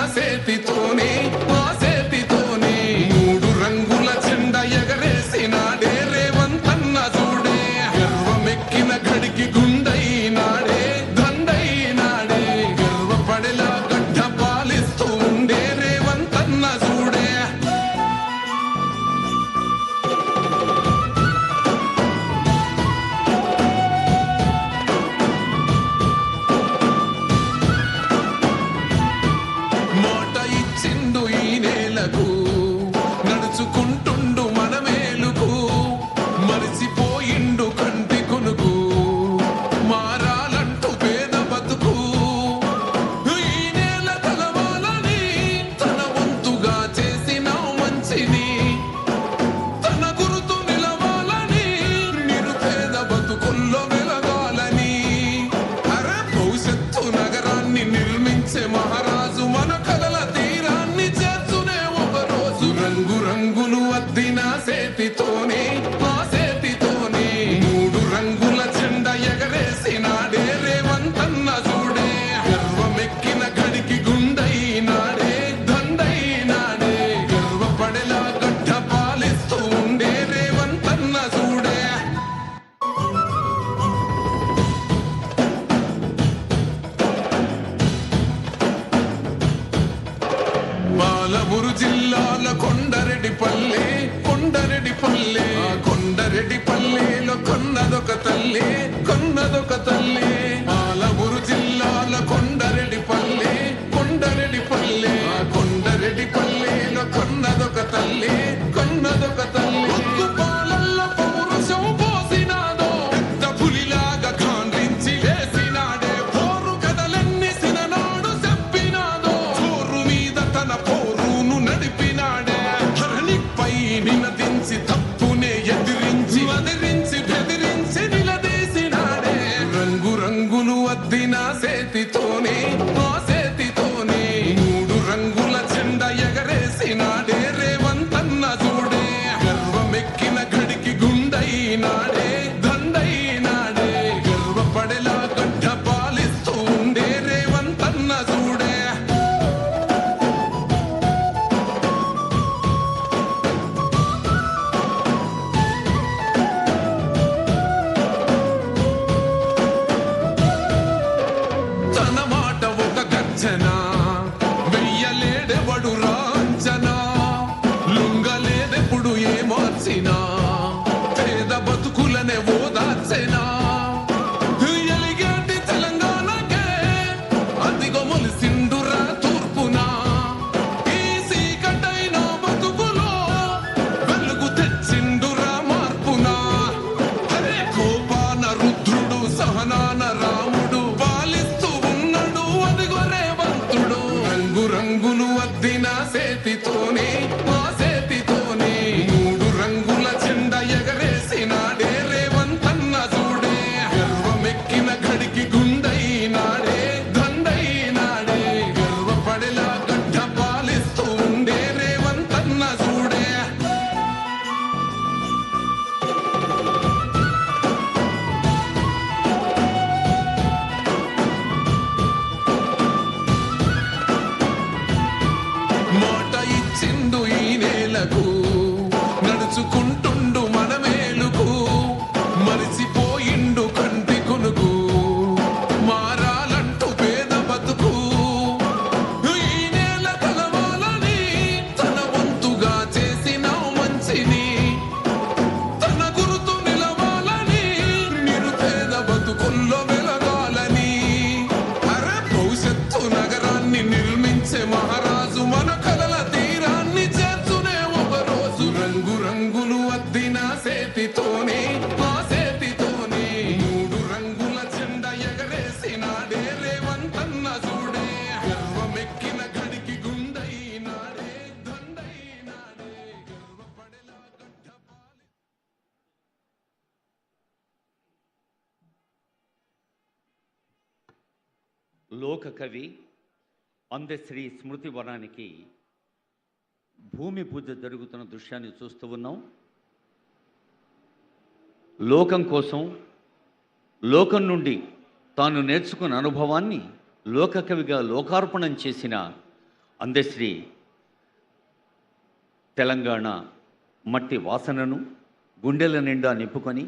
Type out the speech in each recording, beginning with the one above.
సేతితోనే ఆ సేతితోనే మూడు రంగుల జెండా ఎగరేసినాడే రేవంతన్న చూడే గర్వమెక్కిన గడికి గుండైనాడే దండైనాడే గర్వపడేలా గడ్డ పాలిస్తూ ఉండే రేవంతన్న చూడే నడుచుకుంటుండు మన మేలుకు మరిచిపోయిండు కంటి కొనుకు మారాలంటూ పేద బతుకు ఈ నేల తలవాలని తన వంతుగా చేసిన మంచిని తన గురుతు నిలవాలని నిరుపేద బతుకుల్లో వెలగాలని అరే భవిష్యత్తు నగరాన్ని నిర్మించే మహారాజు మన కలల తీరాన్ని చేర్చునే ఒకరోజు రంగు రంగులు అద్దిన సేతితోనే ఆ సేతితోనే మూడు రంగుల జెండా ఎగరేసినాడే రేవంతన్న చూడే గర్వమెక్కిన గడికి గుండైనాడే దండైనాడే గర్వపడేలా గడ్డ పాలిస్తూ ఉండే రేవంతన్న చూడే పాలమూరు జిల్లాల కొండరెడ్డిపల్లె ఆ కొండరెడ్డిపల్లెలో కొన్నదొక తల్లి పాలమూరు జిల్లాల కొండరెడ్డిపల్లె ఆ కొండరెడ్డిపల్లెలో కొన్నదొక తల్లి ఒక్క పాలల్ల పౌరుషం పోసినాదో పెద్ద పులిలాగా ఖాండ్రించి వేసినాడే పోరు కథలన్నీ సిననాడు చెప్పినాదో చోరు మీద తన పోరును నడిపినాడే ధరణిపై నినదించి తప్పునే ఎదిరించి బెదిరించి నిలదీసినాడే రంగు రంగులు అద్దిన సేతితోనే ఆ సేతితోనే మూడు రంగుల జెండా ఎగరేసినాడే రేవంతన్న చూడే గర్వమెక్కిన గడికి గుండైనాడే దండైనాడే గర్వపడేలా గడ్డ పాలిస్తూ ఉండే రేవంతన్న చూడే తన మాట ఒక గర్జన వెయ్యలేడెవడు రాంచనా లొంగలేదెప్పుడు ఏ మార్చినా పేద బతుకులనే ఓదార్చెనా ఎలిగేటి తెలంగాణకే అదిగో మొలిసిండురా తూర్పునా ఈ సీకటైన బతుకులో వెలుగు తెచ్చిండురా మార్పునా అరే కోపాన రుద్రుడు సహనాన రాముడు పాలిస్తూ ఉన్నాడు అదిగో రేవంతుడు రంగు రంగులు అద్దిన సేతితోనే ఆ సేతితోనే మూడు రంగుల జెండా ఎగరేసినాడే రేవంతన్న చూడే గర్వమెక్కిన గడికి గుండైనాడే దండైనాడే గర్వపడేలా గడ్డ పాలిస్తూ ఉండే రేవంతన్న చూడే మాట ఇచ్చిండు ఈ నేలకు నడుచుకుంటుండు మన మేలుకు మరిచిపోయిండు కంటి కొనుకు మారాలంటూ పేద బతుకు ఈ నేల కలవాలని తన వంతుగా చేసిన మంచిని తన గురుతు నిలవాలని నిరుపేద బతుకుల్లో వెలగాలని అరే భవిష్యత్తు నగరాన్ని నిర్మించే మహారాజు మన కలల తీరాన్ని చేర్చునే ఒకరోజు రంగు రంగులు అద్దిన సేతితోనే ఆ సేతితోనే మూడు రంగుల జెండా ఎగరేసినాడే రేవంతన్న చూడే గర్వమెక్కిన గడికి గుండైనాడే దండైనాడే గర్వపడేలా గడ్డ పాలి లోక కవి అందశ్రీ స్మృతి వనానికి భూమి పూజ జరుగుతున్న దృశ్యాన్ని చూస్తూ ఉన్నాం. లోకం కోసం, లోకం నుండి తాను నేర్చుకున్న అనుభవాన్ని లోకకవిగా లోకార్పణం చేసిన అందశ్రీ తెలంగాణ మట్టి వాసనను గుండెల నిండా నింపుకొని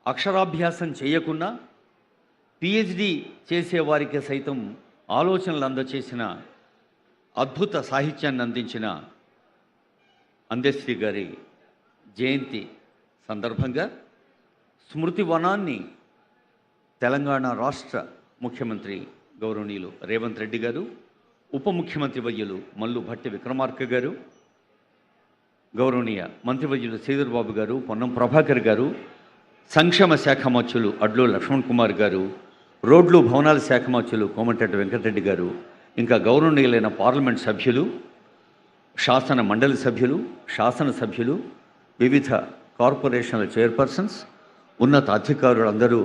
అక్షరాభ్యాసం చేయకుండా పిహెచ్డి చేసేవారికి సైతం ఆలోచనలు అందచేసిన అద్భుత సాహిత్యాన్ని అందించిన అందశ్రీ గారి జయంతి సందర్భంగా స్మృతి వనాన్ని తెలంగాణ రాష్ట్ర ముఖ్యమంత్రి గౌరవనీయులు రేవంత్ రెడ్డి గారు, ఉప ముఖ్యమంత్రి వర్యులు మల్లు భట్టి విక్రమార్క గారు, గౌరవనీయ మంత్రివర్యులు శ్రీధర్ బాబు గారు, పొన్నం ప్రభాకర్ గారు, సంక్షేమ శాఖ మంత్రులు అడ్లు లక్ష్మణ్ కుమార్ గారు, రోడ్లు భవనాల శాఖ మంత్రులు కోమటిరెడ్డి వెంకటరెడ్డి గారు, ఇంకా గౌరవనీయులైన పార్లమెంట్ సభ్యులు, శాసన మండలి సభ్యులు, శాసనసభ్యులు, వివిధ కార్పొరేషన్ల చైర్పర్సన్స్, ఉన్నత అధికారులందరూ